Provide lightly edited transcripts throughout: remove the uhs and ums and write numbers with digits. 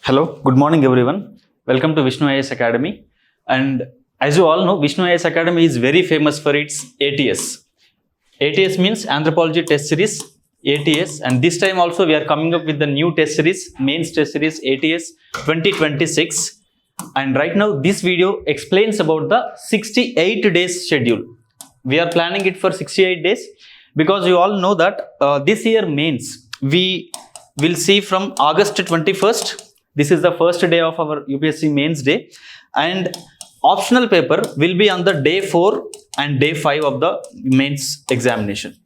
Hello, good morning everyone. Welcome to Vishnu IAS Academy. And as you all know, Vishnu IAS Academy is very famous for its ATS. ATS means Anthropology Test Series, ATS. And this time also we are coming up with the new test series, mains test series ATS 2026. And right now this video explains about the 68 days schedule. We are planning it for 68 days because you all know that this year mains we will see from August 21st. This is the first day of our UPSC mains day, and optional paper will be on the day 4 and day 5 of the mains examination.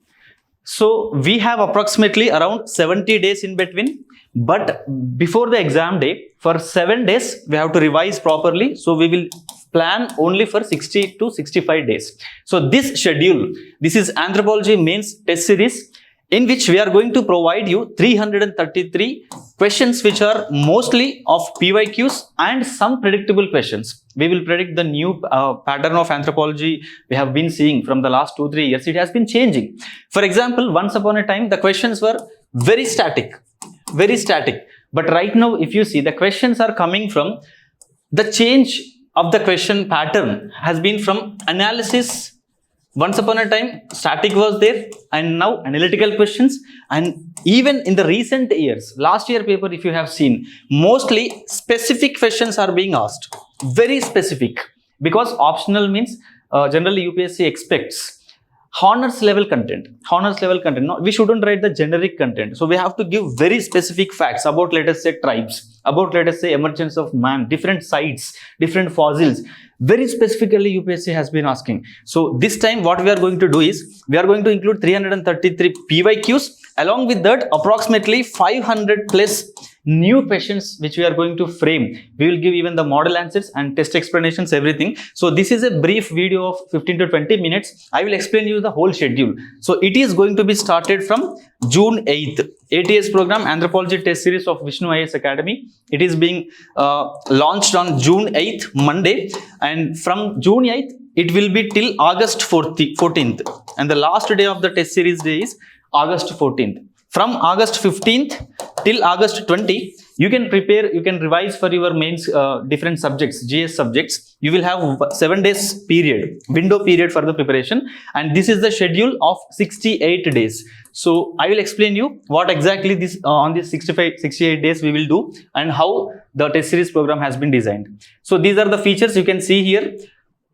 So we have approximately around 70 days in between, but before the exam day, for 7 days we have to revise properly. So we will plan only for 60 to 65 days. So this schedule, this is Anthropology mains test series, in which we are going to provide you 333 questions which are mostly of PYQs and some predictable questions. We will predict the new pattern of anthropology we have been seeing from the last 2-3 years. It has been changing. For example, once upon a time, the questions were very static. But right now, if you see, the questions are coming from the change of the question pattern has been from analysis. Once upon a time, static was there, and now analytical questions. And even in the recent years, last year paper, if you have seen, mostly specific questions are being asked. Very specific. Because optional means generally UPSC expects honors level content. No, we shouldn't write the generic content. So we have to give very specific facts about, let us say, tribes, about, let us say, emergence of man, different sites, different fossils. Very specifically UPSC has been asking. So this time what we are going to do is, we are going to include 333 PYQs. Along with that, approximately 500 plus new questions which we are going to frame. We will give even the model answers and test explanations, everything. So this is a brief video of 15 to 20 minutes. I will explain you the whole schedule. So it is going to be started from June 8th. ATS program, Anthropology Test Series of Vishnu IAS Academy. It is being launched on June 8th, Monday. And from June 8th, it will be till August 14th. And the last day of the test series day is August 14th. From August 15th till August 20, you can prepare, you can revise for your mains different subjects, GS subjects. You will have 7 days period, window period for the preparation. And this is the schedule of 68 days. So I will explain you what exactly this on these 68 days we will do and how the test series program has been designed. So these are the features you can see here.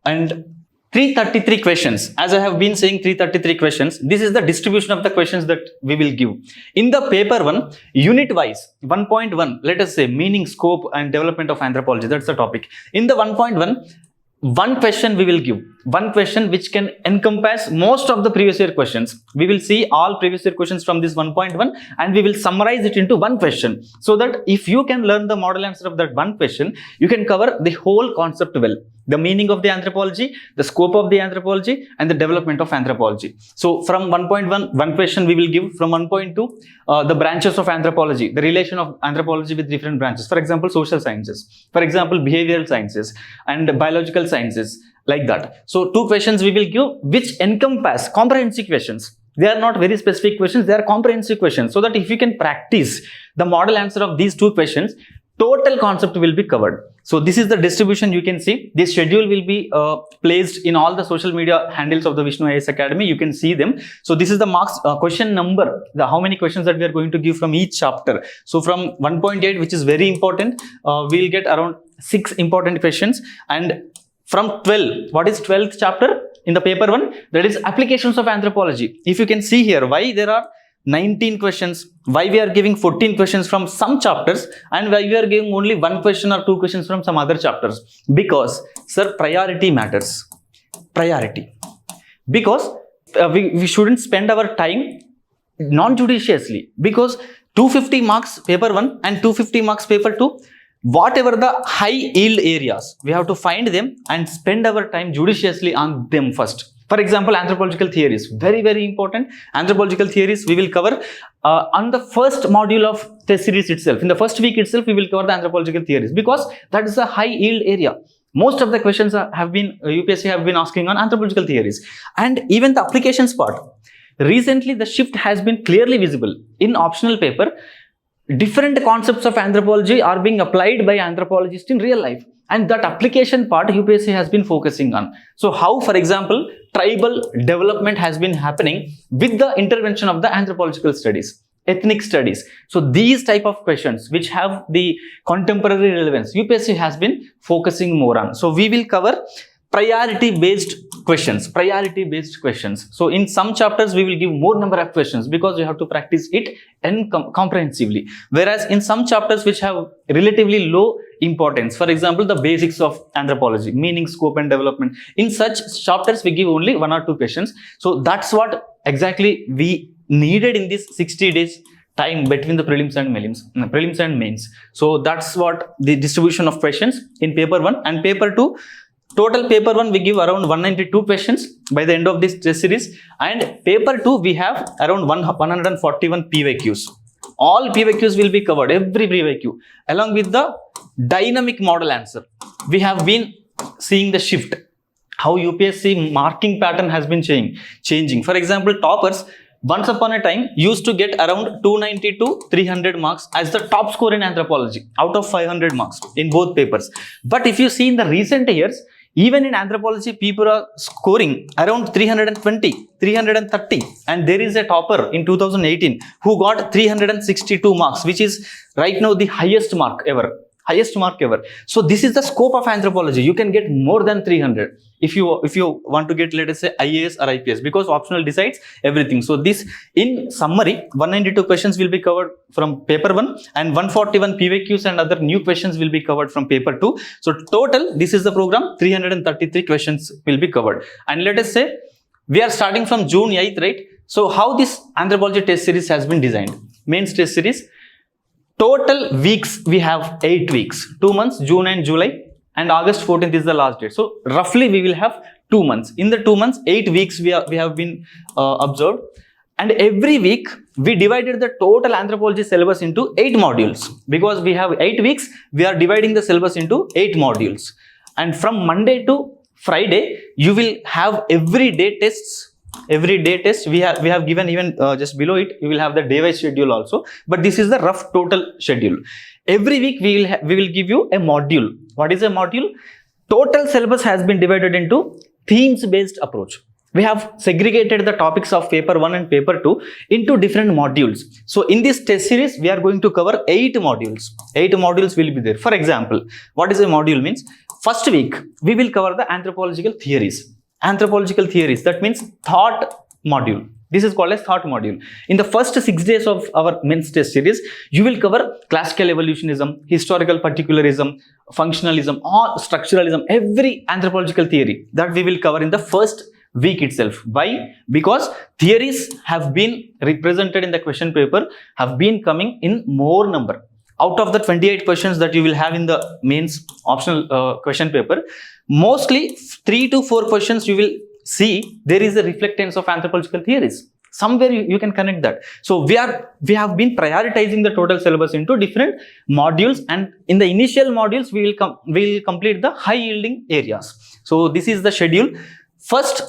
And 333 questions. As I have been saying, 333 questions. This is the distribution of the questions that we will give. In the paper 1, unit wise, 1.1, let us say meaning, scope and development of anthropology. That's the topic. In the 1.1, one question we will give. One question which can encompass most of the previous year questions. We will see all previous year questions from this 1.1 and we will summarize it into one question. So that if you can learn the model answer of that one question, you can cover the whole concept well. The meaning of the anthropology, the scope of the anthropology and the development of anthropology. So from 1.1, one question we will give. From 1.2, the branches of anthropology, the relation of anthropology with different branches. For example, social sciences, for example, behavioral sciences and biological sciences, like that. So 2 questions we will give which encompass comprehensive questions. They are not very specific questions, they are comprehensive questions. So that if you can practice the model answer of these 2 questions, total concept will be covered. So this is the distribution you can see. This schedule will be placed in all the social media handles of the Vishnu IAS Academy. You can see them. So this is the marks question number, how many questions that we are going to give from each chapter. So from 1.8, which is very important, we will get around 6 important questions. And from 12, what is 12th chapter in the paper 1? That is applications of anthropology. If you can see here, why there are 19 questions, why we are giving 14 questions from some chapters and why we are giving only 1 question or 2 questions from some other chapters. Because, sir, priority matters. Priority. Because we shouldn't spend our time non-judiciously. Because 250 marks paper 1 and 250 marks paper 2, whatever the high yield areas, we have to find them and spend our time judiciously on them first. For example, anthropological theories, very, very important. Anthropological theories we will cover on the first module of test series itself. In the first week itself, we will cover the anthropological theories because that is a high yield area. Most of the questions have been, UPSC have been asking on anthropological theories. And even the applications part. Recently, the shift has been clearly visible. In optional paper, different concepts of anthropology are being applied by anthropologists in real life. And that application part UPSC has been focusing on. So how, for example, tribal development has been happening with the intervention of the anthropological studies, ethnic studies. So these type of questions which have the contemporary relevance, UPSC has been focusing more on. So we will cover priority based questions. So in some chapters we will give more number of questions because you have to practice it and comprehensively, whereas in some chapters which have relatively low importance, for example the basics of anthropology, meaning, scope and development, in such chapters we give only 1 or 2 questions. So that's what exactly we needed in this 60 days time between the prelims and mains. So that's what the distribution of questions in paper 1 and paper 2. Total paper 1 we give around 192 questions by the end of this test series, and paper 2 we have around 141 PYQs. All PYQs will be covered, every PYQ, along with the dynamic model answer. We have been seeing the shift, how UPSC marking pattern has been changing. For example, toppers once upon a time used to get around 290 to 300 marks as the top score in anthropology out of 500 marks in both papers. But if you see in the recent years, even in anthropology, people are scoring around 320, 330, and there is a topper in 2018 who got 362 marks, which is right now the highest mark ever. So this is the scope of anthropology. You can get more than 300 if you want to get, let us say, IAS or IPS, because optional decides everything. So this, in summary, 192 questions will be covered from paper 1 and 141 PYQs and other new questions will be covered from paper 2. So total, this is the program, 333 questions will be covered. And let us say we are starting from June 8th, right? So how this anthropology test series has been designed? Mains test series. Total weeks we have 8 weeks, 2 months, June and July, and August 14th is the last date. So roughly we will have 2 months. In the 2 months, 8 weeks we have been observed, and every week we divided the total anthropology syllabus into 8 modules. Because we have 8 weeks, we are dividing the syllabus into 8 modules. And from Monday to Friday, you will have everyday tests. We have given even just below it, you will have the day-wise schedule also, but this is the rough total schedule. Every week we will give you a module. What is a module? Total syllabus has been divided into themes-based approach. We have segregated the topics of paper 1 and paper 2 into different modules. So in this test series, we are going to cover 8 modules. 8 modules will be there. For example, what is a module means? First week, we will cover the anthropological theories. That means thought module. This is called as thought module. In the first 6 days of our mains test series, you will cover classical evolutionism, historical particularism, functionalism, or structuralism, every anthropological theory that we will cover in the first week itself. Why? Because theories have been represented in the question paper, have been coming in more number. Out of the 28 questions that you will have in the mains optional question paper, mostly 3 to 4 questions you will see there is a reflectance of anthropological theories. Somewhere you can connect that. So we have been prioritizing the total syllabus into different modules, and in the initial modules we will complete the high yielding areas. So this is the schedule. First,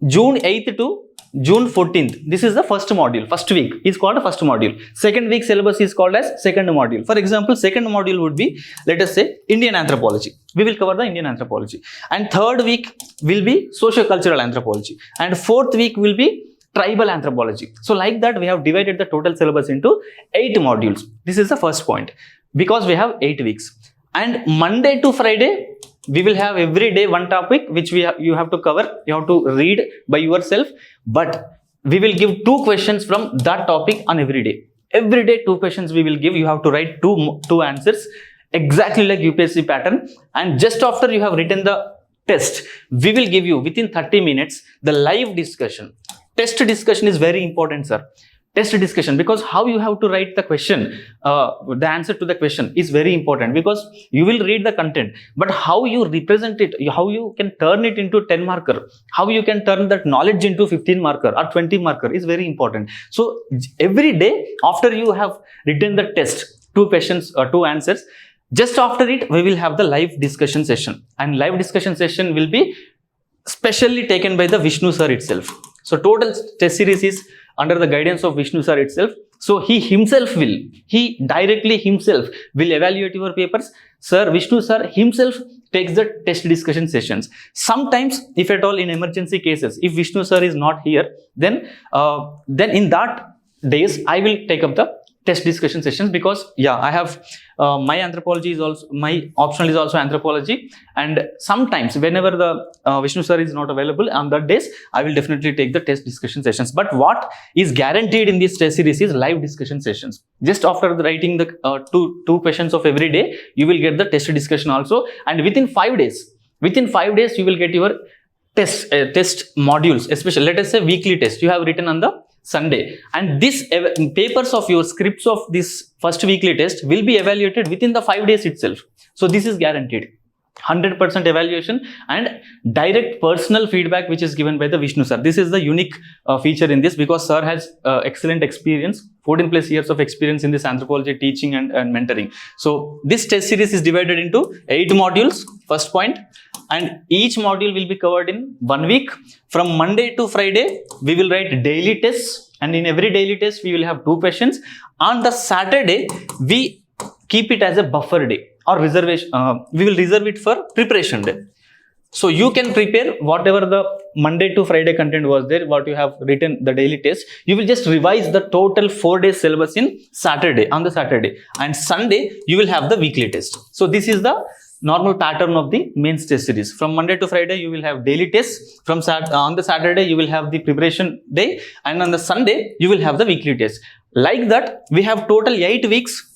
June 8th to June 14th, this is the first module. First week is called a first module. Second week syllabus is called as second module. For example, second module would be, let us say, Indian anthropology. We will cover the Indian anthropology. And third week will be socio-cultural anthropology. And fourth week will be tribal anthropology. So like that, we have divided the total syllabus into 8 modules. This is the first point, because we have 8 weeks. And Monday to Friday, we will have every day one topic which you have to cover. You have to read by yourself, but we will give 2 questions from that topic on every day. Every day 2 questions we will give. You have to write two answers exactly like UPSC pattern. And just after you have written the test, we will give you within 30 minutes the live discussion. Test discussion is very important, sir. Test discussion, because how you have to write the question, the answer to the question is very important, because you will read the content, but how you represent it, how you can turn it into 10 marker, how you can turn that knowledge into 15 marker or 20 marker is very important. So every day after you have written the test, 2 questions or 2 answers, just after it we will have the live discussion session, and live discussion session will be specially taken by the Vishnu sir itself. So total test series is under the guidance of Vishnu sir itself. So he directly himself will evaluate your papers. Sir, Vishnu sir himself takes the test discussion sessions. Sometimes, if at all in emergency cases, if Vishnu sir is not here, then in that days I will take up the test discussion sessions, because I have my anthropology is also, my optional is also anthropology, and sometimes whenever the Vishnu sir is not available on that days, I will definitely take the test discussion sessions. But what is guaranteed in this test series is live discussion sessions. Just after writing the two questions of every day, you will get the test discussion also, and within 5 days you will get your test modules, especially let us say weekly test you have written on the Sunday, and this papers of your scripts of this first weekly test will be evaluated within the 5 days itself. So this is guaranteed 100% evaluation and direct personal feedback which is given by the Vishnu sir. This is the unique feature in this, because sir has excellent experience, 14 plus years of experience in this anthropology teaching and mentoring. So this test series is divided into 8 modules, first point, and each module will be covered in 1 week. From Monday to Friday, we will write daily tests, and in every daily test, we will have 2 questions. On the Saturday, we keep it as a buffer day or reservation. We will reserve it for preparation day. So you can prepare whatever the Monday to Friday content was there, what you have written the daily test. You will just revise the total 4 days syllabus in on the Saturday, and Sunday you will have the weekly test. So this is the normal pattern of the mains test series. From Monday to Friday, you will have daily tests. On the Saturday, you will have the preparation day, and on the Sunday, you will have the weekly test. Like that, we have total 8 weeks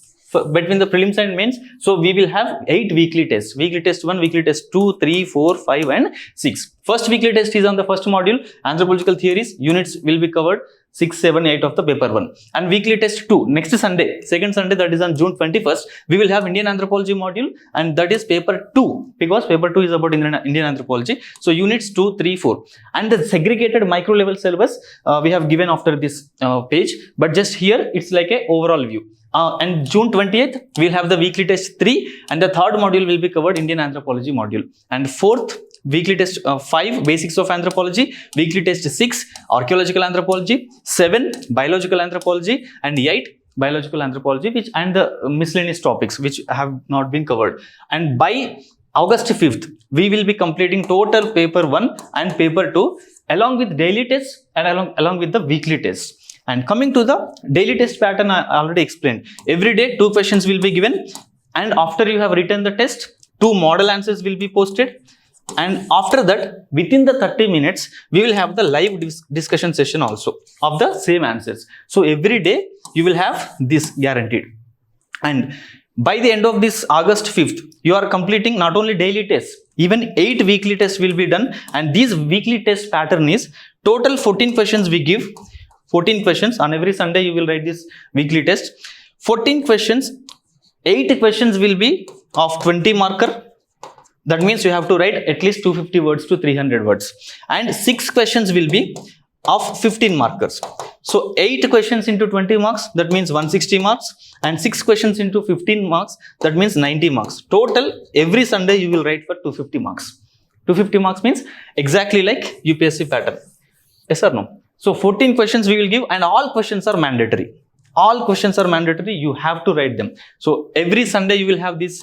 between the prelims and mains. So we will have 8 weekly tests. Weekly test 1, weekly test 2, 3, 4, 5 and 6. First weekly test is on the first module, anthropological theories. Units will be covered 6, 7, 8 of the paper 1. And weekly test 2, next Sunday, second Sunday, that is on June 21st, we will have Indian anthropology module, and that is paper 2, because paper 2 is about Indian anthropology. So units 2, 3, 4. And the segregated micro level syllabus we have given after this page, but just here it's like a overall view. And June 20th, we'll have the weekly test 3, and the third module will be covered Indian anthropology module. And fourth, weekly test 5, basics of anthropology, weekly test 6, archaeological anthropology, 7, biological anthropology, and 8, biological anthropology, and the miscellaneous topics which have not been covered. And by August 5th, we will be completing total paper 1 and paper 2 along with daily tests and along with the weekly tests. And coming to the daily test pattern, I already explained. Every day 2 questions will be given, and after you have written the test, 2 model answers will be posted, and after that, within the 30 minutes, we will have the live discussion session also of the same answers. So every day you will have this guaranteed. And by the end of this August 5th, you are completing not only daily tests, even 8 weekly tests will be done. And these weekly test pattern is total 14 questions we give. 14 questions on every Sunday you will write this weekly test. 14 questions, 8 questions will be of 20 marker. That means you have to write at least 250 words to 300 words. And 6 questions will be of 15 markers. So 8 questions into 20 marks, that means 160 marks. And 6 questions into 15 marks, that means 90 marks. Total, every Sunday you will write for 250 marks. 250 marks means exactly like UPSC pattern. Yes or no? So 14 questions we will give, and all questions are mandatory. All questions are mandatory. You have to write them. So every Sunday you will have this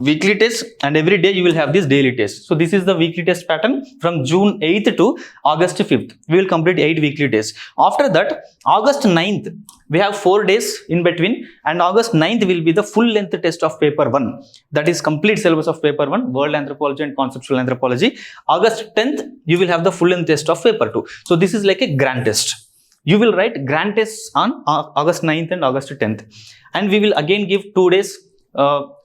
weekly test, and every day you will have this daily test. So this is the weekly test pattern from June 8th to August 5th. We will complete 8 weekly tests. After that, August 9th, we have 4 days in between, and August 9th will be the full length test of paper 1. That is complete syllabus of paper 1, world anthropology and conceptual anthropology. August 10th, you will have the full length test of paper 2. So this is like a grand test. You will write grand tests on August 9th and August 10th. And we will again give 2 days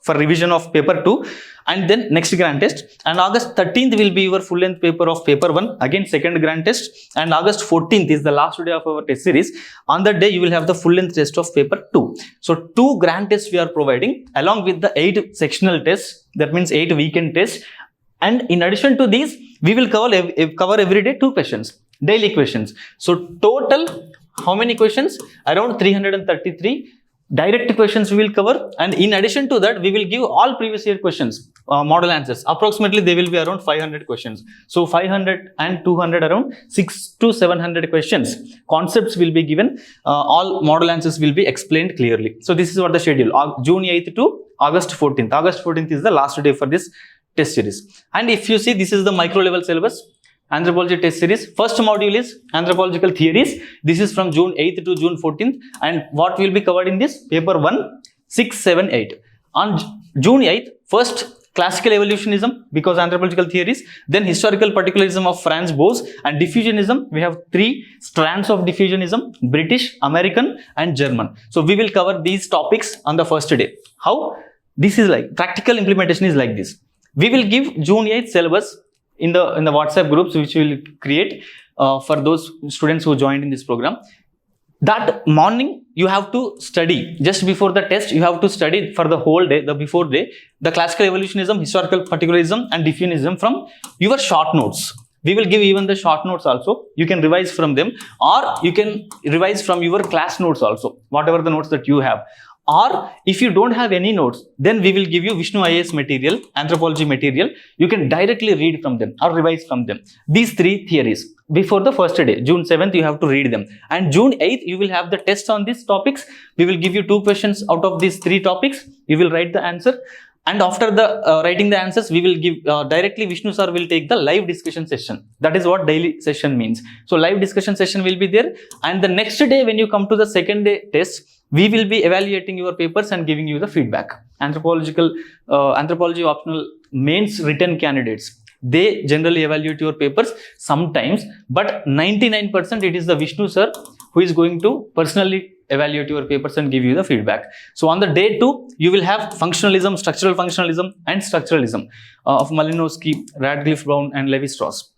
for revision of paper 2, and then next grand test. And August 13th will be your full length paper of paper 1, again second grand test. And August 14th is the last day of our test series. On that day you will have the full length test of paper 2. So 2 grand tests we are providing along with the 8 sectional tests, that means 8 weekend tests. And in addition to these, we will cover every day 2 questions, daily questions. So total, how many questions? Around 333. direct questions we will cover, and in addition to that we will give all previous year questions, model answers. Approximately they will be around 500 questions. So 500 and 200, around 600 to 700 questions. Concepts will be given, all model answers will be explained clearly. So this is what the schedule, June 8th to August 14th. August 14th is the last day for this test series. And if you see, this is the micro level syllabus, Anthropology test series. First module is anthropological theories. This is from June 8th to June 14th. And what will be covered in this? Paper 1, 6, 7, 8. On June 8th, first classical evolutionism, because anthropological theories. Then historical particularism of Franz Boas, and diffusionism. We have 3 strands of diffusionism: British, American and German. So we will cover these topics on the first day. How? This is like, practical implementation is like this. We will give June 8th syllabus in the WhatsApp groups which we will create for those students who joined in this program. That morning you have to study, just before the test you have to study for the whole day, the before day, the classical evolutionism, historical particularism and diffusionism from your short notes. We will give even the short notes also. You can revise from them, or you can revise from your class notes also, whatever the notes that you have. Or if you don't have any notes, then we will give you Vishnu IAS material, anthropology material. You can directly read from them or revise from them. These 3 theories before the first day, June 7th, you have to read them. And June 8th, you will have the test on these topics. We will give you 2 questions out of these 3 topics. You will write the answer. And after the writing the answers, we will give directly Vishnu sir will take the live discussion session. That is what daily session means. So live discussion session will be there. And the next day when you come to the second day test, we will be evaluating your papers and giving you the feedback. Anthropology optional mains written candidates, they generally evaluate your papers sometimes, but 99% it is the Vishnu sir who is going to personally evaluate your papers and give you the feedback. So on the day 2, you will have functionalism, structural functionalism and structuralism of Malinowski, Radcliffe Brown and Levi-Strauss.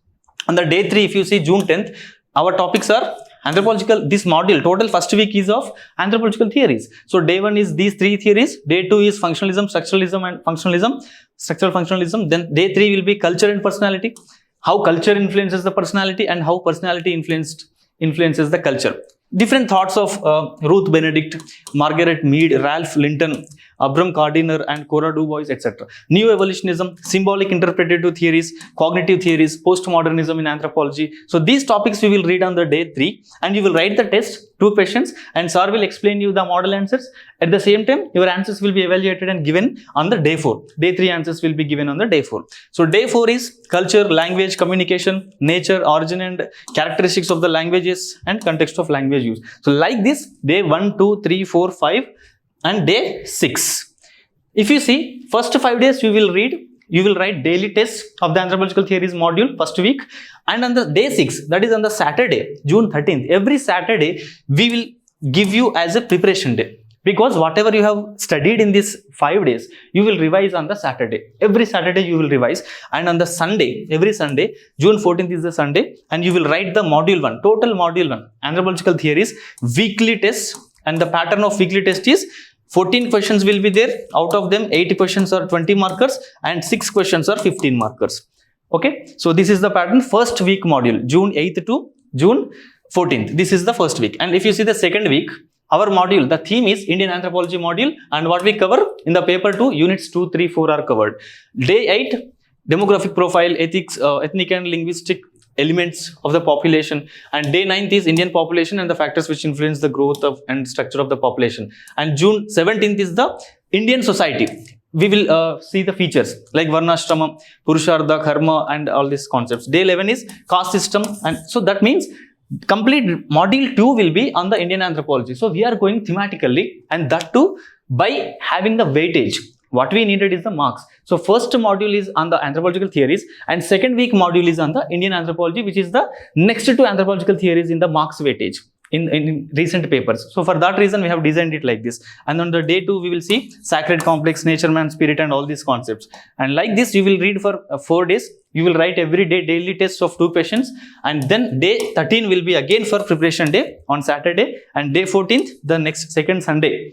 On the day 3, if you see June 10th, our topics are anthropological, this module, total first week is of anthropological theories. So day 1 is these 3 theories, day 2 is functionalism, structuralism and functionalism, structural functionalism. Then day 3 will be culture and personality, how culture influences the personality and how personality influences the culture. Different thoughts of Ruth Benedict, Margaret Mead, Ralph Linton, Abram Gardiner and Cora Dubois, etc. New evolutionism, symbolic interpretative theories, cognitive theories, postmodernism in anthropology. So these topics we will read on the day 3, and you will write the test, 2 questions, and sir will explain you the model answers. At the same time, your answers will be evaluated and given on the day 4. Day 3 answers will be given on the day 4. So day 4 is culture, language, communication, nature, origin and characteristics of the languages and context of language use. So like this, day 1, 2, 3, 4, 5 and day 6. If you see, first 5 days you will write daily tests of the anthropological theories module first week, and on the day 6, that is on the Saturday, June 13th, every Saturday we will give you as a preparation day. Because whatever you have studied in these 5 days, you will revise on the Saturday. Every Saturday you will revise, and on the Sunday, every Sunday, June 14th is the Sunday, and you will write the module 1, total module 1, anthropological theories, weekly tests, and the pattern of weekly test is 14 questions will be there. Out of them, 8 questions are 20 markers and 6 questions are 15 markers. Okay, so this is the pattern. First week module, June 8th to June 14th. This is the first week. And if you see the second week, our module, the theme is Indian Anthropology module, and what we cover in the paper 2, units 2, 3, 4 are covered. Day 8, demographic profile, ethics, ethnic and linguistic elements of the population, and day 9th is Indian population and the factors which influence the growth of and structure of the population, and June 17th is the Indian society. We will see the features like Varnashrama, Purushartha, Karma and all these concepts. Day 11 is caste system, and so that means complete module 2 will be on the Indian anthropology. So we are going thematically, and that too by having the weightage. What we needed is the marks. So first module is on the anthropological theories, and second week module is on the Indian anthropology, which is the next to anthropological theories in the marks weightage in recent papers. So for that reason we have designed it like this. And on the day 2 we will see sacred complex, nature, man, spirit and all these concepts. And like this you will read for 4 days. You will write every day daily tests of 2 questions, and then day 13 will be again for preparation day on Saturday, and day 14th, the next second Sunday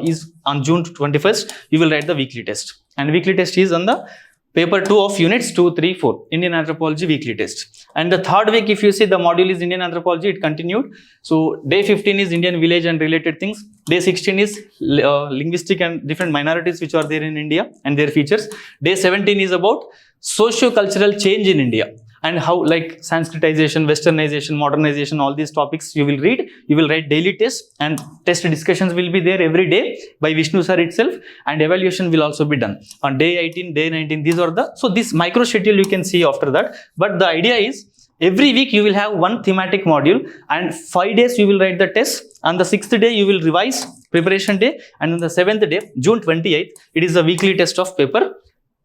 is on June 21st, you will write the weekly test. And weekly test is on the paper 2 of units 2, 3, 4, Indian Anthropology weekly test. And the third week, if you see, the module is Indian Anthropology, it continued. So day 15 is Indian village and related things. Day 16 is linguistic and different minorities which are there in India and their features. Day 17 is about socio-cultural change in India and how, like, Sanskritization, Westernization, modernization, all these topics you will read. You will write daily tests, and test discussions will be there every day by Vishnu sir itself, and evaluation will also be done on day 18, day 19. These are the, so this micro schedule you can see after that. But the idea is, every week you will have one thematic module, and 5 days you will write the test. On the 6th day you will revise, preparation day, and on the 7th day, June 28th, it is the weekly test of paper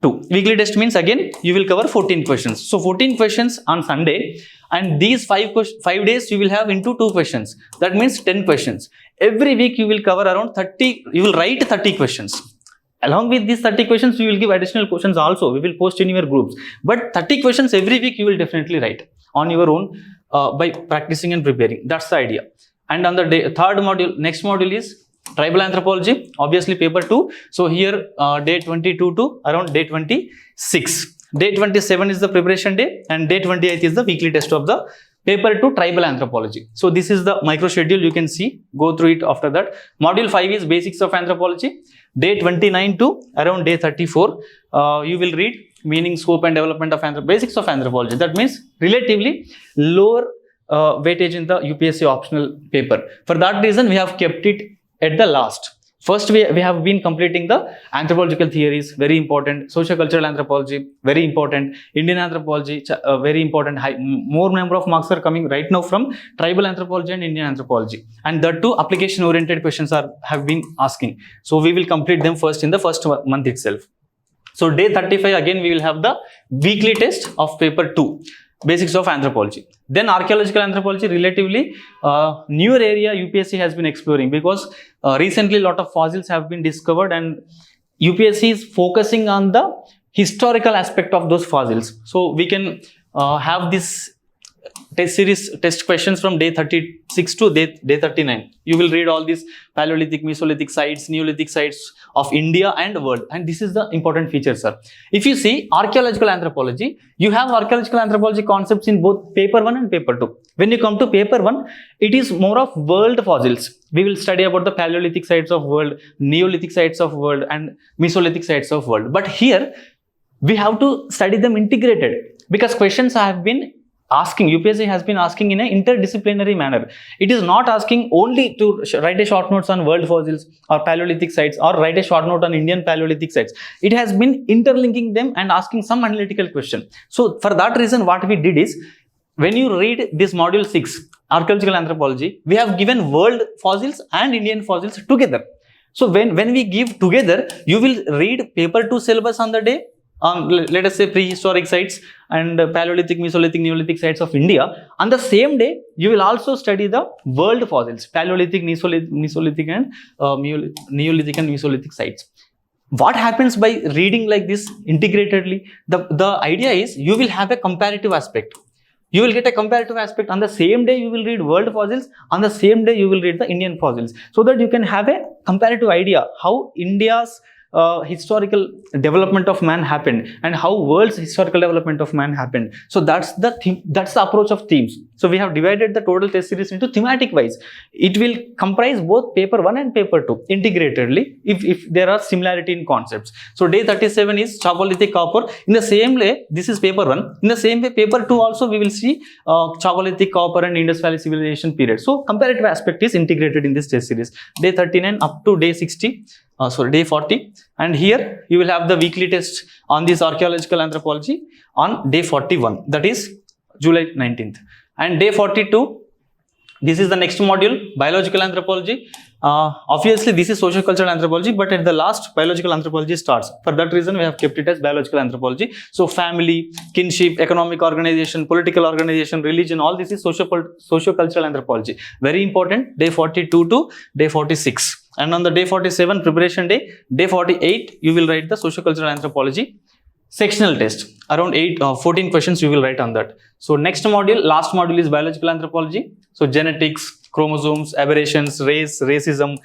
2. Weekly test means, again, you will cover 14 questions. So 14 questions on Sunday, and these 5 days you will have into 2 questions. That means 10 questions. Every week you will cover around 30, you will write 30 questions. Along with these 30 questions, we will give additional questions also. We will post in your groups. But 30 questions every week you will definitely write on your own by practicing and preparing. That's the idea. And on the third module, next module is tribal anthropology, obviously paper 2. So here day 22 to around day 26. Day 27 is the preparation day, and day 28 is the weekly test of the paper 2 tribal anthropology. So this is the micro schedule, you can see, go through it after that. Module 5 is basics of anthropology. Day 29 to around day 34, you will read meaning, scope and development of basics of anthropology. That means relatively lower weightage in the UPSC optional paper. For that reason, we have kept it at the last. First, we have been completing the anthropological theories, very important. Sociocultural anthropology, very important. Indian anthropology, very important. More number of marks are coming right now from tribal anthropology and Indian anthropology. And that too, application-oriented questions have been asking. So we will complete them first in the first month itself. So day 35, again, we will have the weekly test of paper 2. Basics of anthropology. Then archaeological anthropology, relatively newer area UPSC has been exploring, because recently a lot of fossils have been discovered, and UPSC is focusing on the historical aspect of those fossils. So we can have this test series, test questions from day 36 to day 39. You will read all these Paleolithic, Mesolithic sites, Neolithic sites of India and world. And this is the important feature, sir. If you see archaeological anthropology, you have archaeological anthropology concepts in both paper 1 and paper 2. When you come to paper 1, it is more of world fossils. We will study about the Paleolithic sites of world, Neolithic sites of world, and Mesolithic sites of world. But here, we have to study them integrated, because questions have been asking, UPSC has been asking in an interdisciplinary manner. It is not asking only to write a short notes on world fossils or Paleolithic sites, or write a short note on Indian Paleolithic sites. It has been interlinking them and asking some analytical question. So for that reason, what we did is, when you read this module 6, archaeological anthropology, we have given world fossils and Indian fossils together. So when we give together, you will read paper 2 syllabus on the day, let us say prehistoric sites and Paleolithic, Mesolithic, Neolithic sites of India. On the same day, you will also study the world fossils, Paleolithic, Mesolithic and Neolithic and Mesolithic sites. What happens by reading like this integratedly? The idea is, you will have a comparative aspect. You will get a comparative aspect. On the same day, you will read world fossils. On the same day, you will read the Indian fossils, so that you can have a comparative idea how India's historical development of man happened and how world's historical development of man happened. So that's the theme, that's the approach of themes. So we have divided the total test series into thematic wise. It will comprise both paper 1 and paper 2 integratedly, if there are similarity in concepts. So day 37 is Chalcolithic copper. In the same way, this is paper 1. In the same way, paper 2 also we will see Chalcolithic copper and Indus Valley civilization period. So comparative aspect is integrated in this test series. Day 39 up to day 60. Day 40, and here you will have the weekly test on this archaeological anthropology on day 41, that is July 19th. And day 42, this is the next module, biological anthropology. Obviously, this is sociocultural anthropology, but at the last, biological anthropology starts. For that reason, we have kept it as biological anthropology. So family, kinship, economic organization, political organization, religion, all this is sociocultural anthropology. Very important, day 42 to day 46. And on the day 47, preparation day, day 48, you will write the sociocultural anthropology sectional test. Around 14 questions you will write on that. So next module, last module is biological anthropology. So genetics, chromosomes, aberrations, race, racism,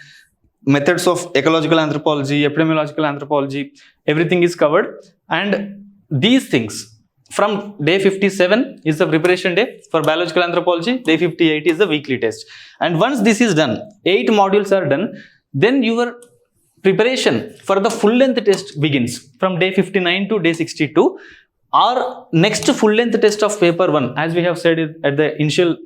methods of ecological anthropology, epidemiological anthropology, everything is covered. And these things. From day 57 is the preparation day for biological anthropology, day 58 is the weekly test. And once this is done, 8 modules are done, then your preparation for the full length test begins from day 59 to day 62. Our next full length test of paper 1, as we have said at the initial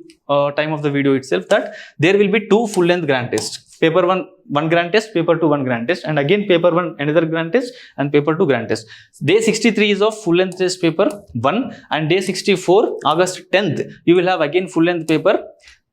time of the video itself, that there will be 2 full length grand tests. Paper 1 grand test, paper 2 1 grand test, and again paper 1 another grand test, and paper 2 grand test. Day 63 is of full length test paper 1, and day 64 August 10th you will have again full length paper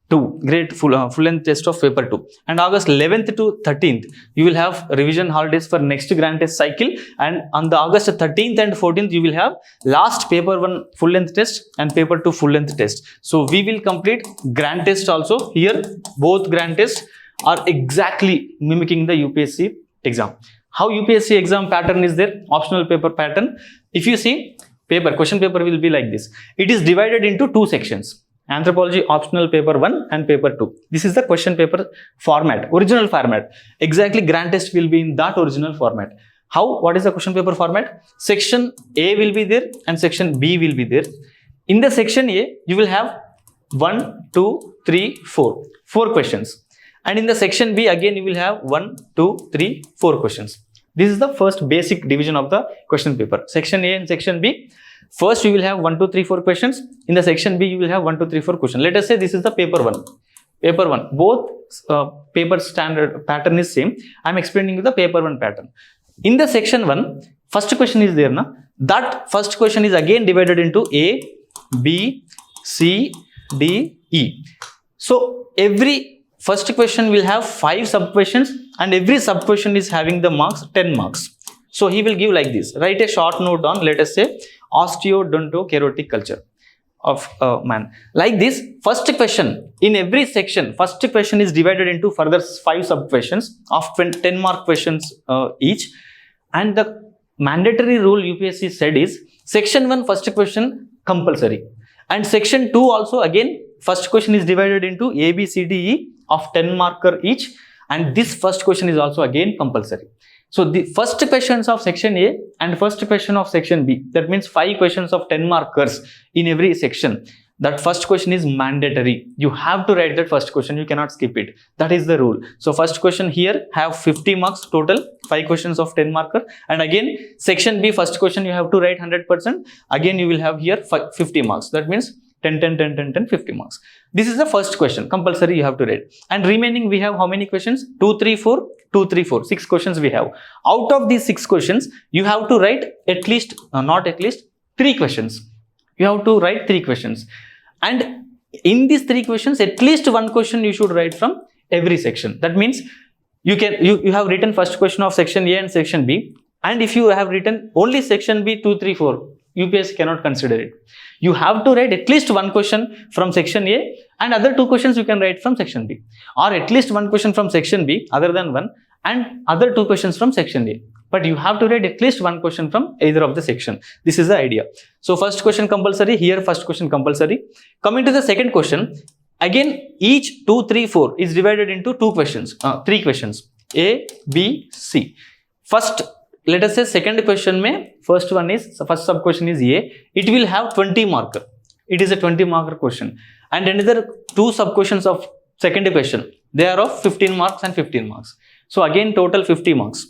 2, great full length test of paper 2, and August 11th to 13th you will have revision holidays for next grand test cycle, and on the August 13th and 14th you will have last paper 1 full length test and paper 2 full length test. So we will complete grand test also here. Both grand tests are exactly mimicking the UPSC exam. How UPSC exam pattern is there? Optional paper pattern. If you see question paper will be like this. It is divided into 2 sections. Anthropology optional paper 1 and paper 2. This is the question paper format, original format. Exactly grand test will be in that original format. How? What is the question paper format? Section A will be there and section B will be there. In the section A, you will have 1, 2, 3, 4. 4 questions. And in the section B, again you will have 1, 2, 3, 4 questions. This is the first basic division of the question paper. Section A and section B. First you will have 1, 2, 3, 4 questions. In the section B, you will have 1, 2, 3, 4 questions. Let us say this is the paper 1. Paper 1. Both paper standard pattern is same. I am explaining you the paper 1 pattern. In the section 1, first question is there. Na? That first question is again divided into A, B, C, D, E. So every first question will have 5 sub questions, and every sub question is having the marks 10 marks. So he will give like this. Write a short note on, let us say, osteodontocerotic culture of man. Like this, first question in every section, first question is divided into further 5 sub questions of 10 mark questions each. And the mandatory rule UPSC said is section 1 first question compulsory, and section 2 also again first question is divided into A, B, C, D, E of 10 marker each, and this first question is also again compulsory. So the first questions of section A and first question of section B, that means 5 questions of 10 markers in every section. That first question is mandatory. You have to write that first question, you cannot skip it. That is the rule. So first question here have 50 marks total, 5 questions of 10 marker, and again section B first question you have to write 100%. Again you will have here 50 marks. That means 10, 10, 10, 10, 10, 50 marks. This is the first question, compulsory you have to write. And remaining we have how many questions? 2, 3, 4, 2, 3, 4. 6 questions we have. Out of these 6 questions, you have to write at least, not at least, 3 questions. You have to write 3 questions. And in these 3 questions, at least 1 question you should write from every section. That means you have written first question of section A and section B. And if you have written only section B 2, 3, 4, UPSC cannot consider it. You have to write at least 1 question from section A, and other 2 questions you can write from section B, or at least 1 question from section B other than 1, and other 2 questions from section A. But you have to write at least 1 question from either of the section. This is the idea. So first question compulsory, here first question compulsory. Coming to the second question, again each 2, 3, 4 is divided into 2 questions, 3 questions, A, B, C. First, let us say second question mein, first sub question is A. It will have 20 marker. It is a 20 marker question. And another 2 sub questions of second question, they are of 15 marks and 15 marks. So again total 50 marks.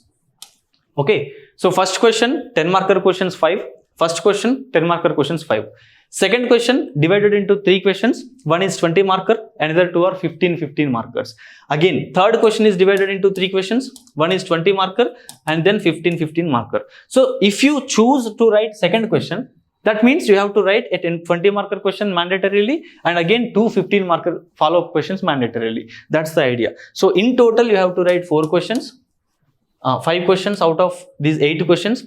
Okay. So first question 10 marker questions 5. First question 10 marker questions 5. Second question divided into 3 questions. One is 20 marker, another 2 are 15 markers. Again, third question is divided into 3 questions. One is 20 marker and then 15 marker. So if you choose to write second question, that means you have to write a 20 marker question mandatorily, and again 2 15 marker follow-up questions mandatorily. That's the idea. So in total you have to write 4 questions, 5 questions out of these 8 questions.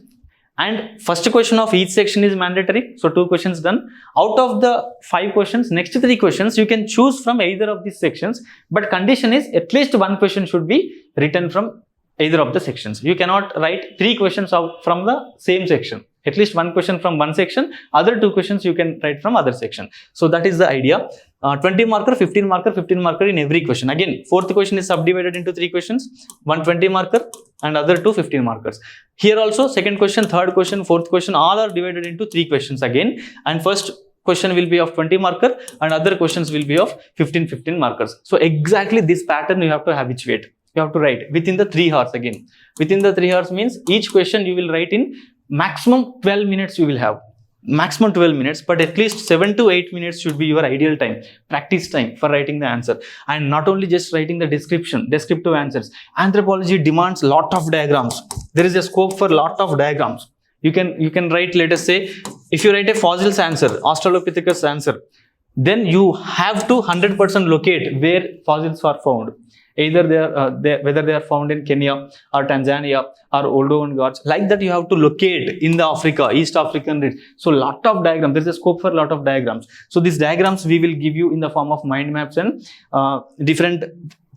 And first question of each section is mandatory. So 2 questions done. Out of the 5 questions, next 3 questions you can choose from either of these sections. But condition is at least 1 question should be written from either of the sections. You cannot write 3 questions from the same section. At least 1 question from one section, other 2 questions you can write from other section. So that is the idea. 20 marker, 15 marker, 15 marker in every question. Again, fourth question is subdivided into 3 questions, one 20 marker and other two 15 markers. Here also second question, third question, fourth question, all are divided into 3 questions again, and first question will be of 20 marker and other questions will be of 15 markers. So exactly this pattern you have to habituate. You have to write within the 3 hours again. Within the 3 hours means each question you will write in maximum 12 minutes you will have. Maximum 12 minutes, but at least 7 to 8 minutes should be your ideal time, practice time for writing the answer. And not only just writing the descriptive answers. Anthropology demands lot of diagrams. There is a scope for lot of diagrams. You can write, let us say, if you write a fossils answer, Australopithecus answer, then you have to 100% locate where fossils are found. Either whether they are found in Kenya or Tanzania or Oldowan Gorge. Like that you have to locate in the Africa, East African region. So lot of diagrams, there is a scope for lot of diagrams. So these diagrams we will give you in the form of mind maps and different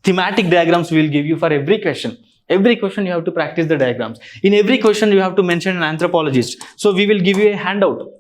thematic diagrams we will give you for every question. Every question you have to practice the diagrams. In every question you have to mention an anthropologist. So we will give you a handout.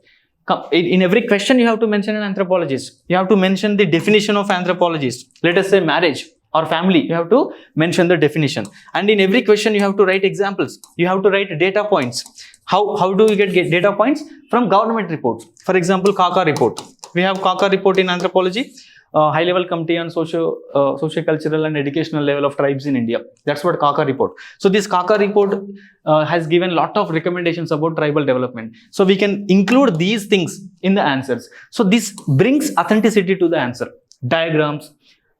In every question you have to mention an anthropologist. You have to mention the definition of anthropologist. Let us say marriage or family, you have to mention the definition. And in every question you have to write examples. You have to write data points. How do we get data points? From government reports. For example, Kaka report. We have Kaka report in anthropology. High level committee on socio-cultural and educational level of tribes in India. That's what Kaka report. So this Kaka report has given lot of recommendations about tribal development. So we can include these things in the answers. So this brings authenticity to the answer. Diagrams,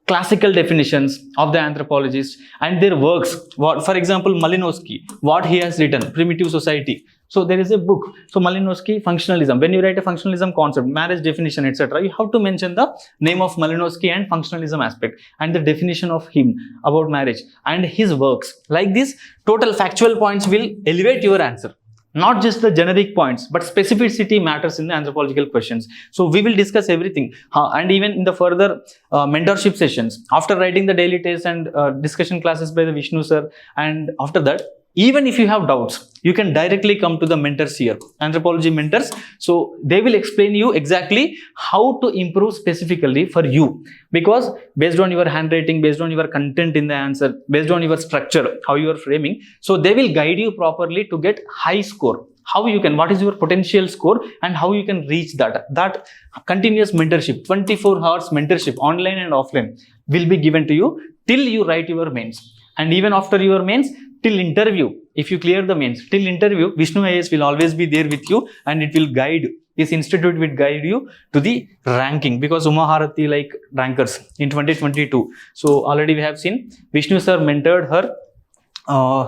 classical definitions of the anthropologist and their works. For example, Malinowski, what he has written, Primitive Society. So there is a book. So Malinowski, functionalism. When you write a functionalism concept, marriage definition, etc., you have to mention the name of Malinowski and functionalism aspect and the definition of him about marriage and his works. Like this, total factual points will elevate your answer. Not just the generic points, but specificity matters in the anthropological questions. So we will discuss everything. And even in the further mentorship sessions, after writing the daily test and discussion classes by the Vishnu sir, and after that, even if you have doubts, you can directly come to the mentors here, anthropology mentors. So they will explain you exactly how to improve specifically for you. Because based on your handwriting, based on your content in the answer, based on your structure, how you are framing, so they will guide you properly to get high score. How you can, what is your potential score and how you can reach that. That continuous mentorship, 24 hours mentorship, online and offline, will be given to you till you write your mains. And even after your mains, till interview, if you clear the mains, till interview, Vishnu IAS will always be there with you and it will guide, this institute will guide you to the ranking, because Umaharati like rankers in 2022. So already we have seen Vishnu sir mentored her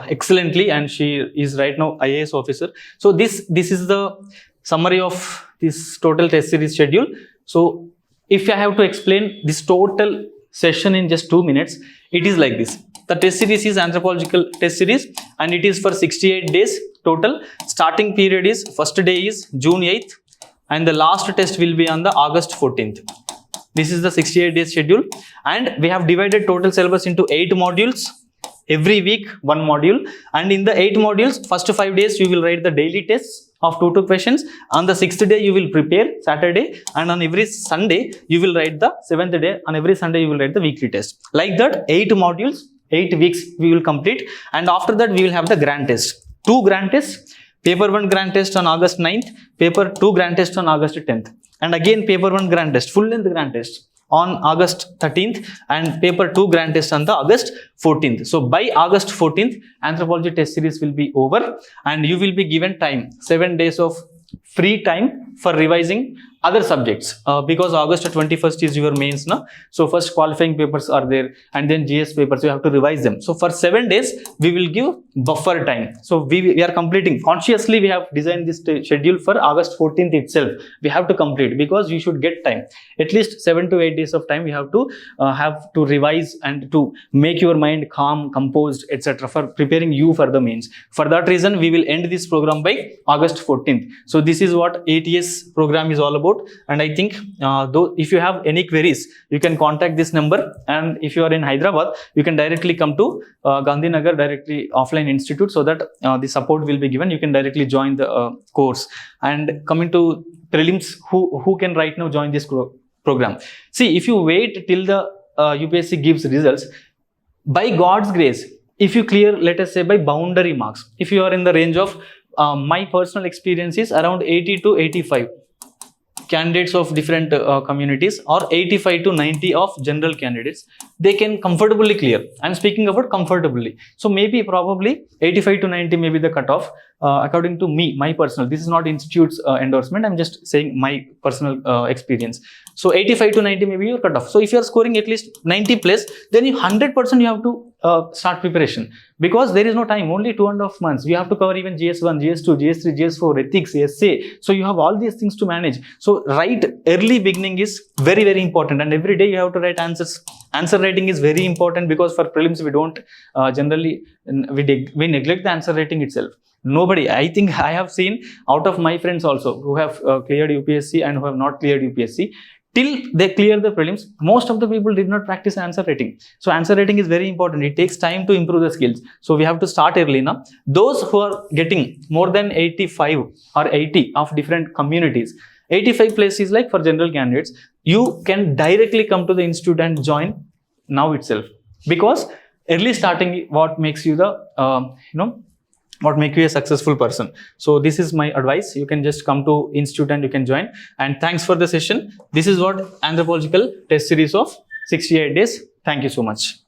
excellently and she is right now IAS officer. So this is the summary of this total test series schedule. So if I have to explain this total session in just 2 minutes, it is like this. The test series is anthropological test series and it is for 68 days total. Starting period is, first day is June 8th and the last test will be on the August 14th. This is the 68 days schedule and we have divided total syllabus into 8 modules. Every week 1 module, and in the 8 modules, first 5 days you will write the daily tests of 2 questions. On the 6th day you will prepare, Saturday, and on every Sunday you will write the 7th day, on every Sunday you will write the weekly test. Like that, 8 modules, 8 weeks we will complete, and after that we will have the grand test. 2 grand tests, paper 1 grand test on August 9th, paper 2 grand test on August 10th, and again paper 1 grand test, full length grand test on August 13th and paper 2 grand test on the August 14th. So by August 14th, anthropology test series will be over and you will be given time, 7 days of free time for revising other subjects because August 21st is your mains now. So first qualifying papers are there and then GS papers, you have to revise them. So for 7 days, we will give buffer time. So we are completing, consciously we have designed this schedule for August 14th itself. We have to complete because you should get time. At least 7 to 8 days of time we have to revise and to make your mind calm, composed, etc. for preparing you for the mains. For that reason, we will end this program by August 14th. So this is what ATS program is all about. And I think though if you have any queries, you can contact this number, and if you are in Hyderabad, you can directly come to Gandhinagar directly offline institute, so that the support will be given. You can directly join the course. And coming to prelims, who can right now join this program. See, if you wait till the UPSC gives results, by God's grace, if you clear, let us say by boundary marks, if you are in the range of my personal experience is around 80 to 85 candidates of different communities, or 85 to 90 of general candidates, they can comfortably clear. I'm speaking about comfortably. So maybe probably 85 to 90 may be the cutoff according to me, my personal. This is not institute's endorsement. I'm just saying my personal experience. So 85 to 90 may be your cutoff. So if you are scoring at least 90 plus, then you 100% you have to start preparation, because there is no time, only 2.5 months. You have to cover even GS1, GS2, GS3, GS4, ethics, essay. So you have all these things to manage. So right early beginning is very, very important, and every day you have to write answers. Answer writing is very important, because for prelims we don't generally, we neglect the answer writing itself. Nobody, I think I have seen out of my friends also who have cleared UPSC and who have not cleared UPSC, till they clear the prelims, most of the people did not practice answer writing. So answer writing is very important. It takes time to improve the skills. So we have to start early now. Those who are getting more than 85 or 80 of different communities, 85 plus is like for general candidates, you can directly come to the institute and join now itself, because early starting what makes you the what make you a successful person. So this is my advice. You can just come to institute and you can join. And thanks for the session. This is what anthropological test series of 68 days. Thank you so much.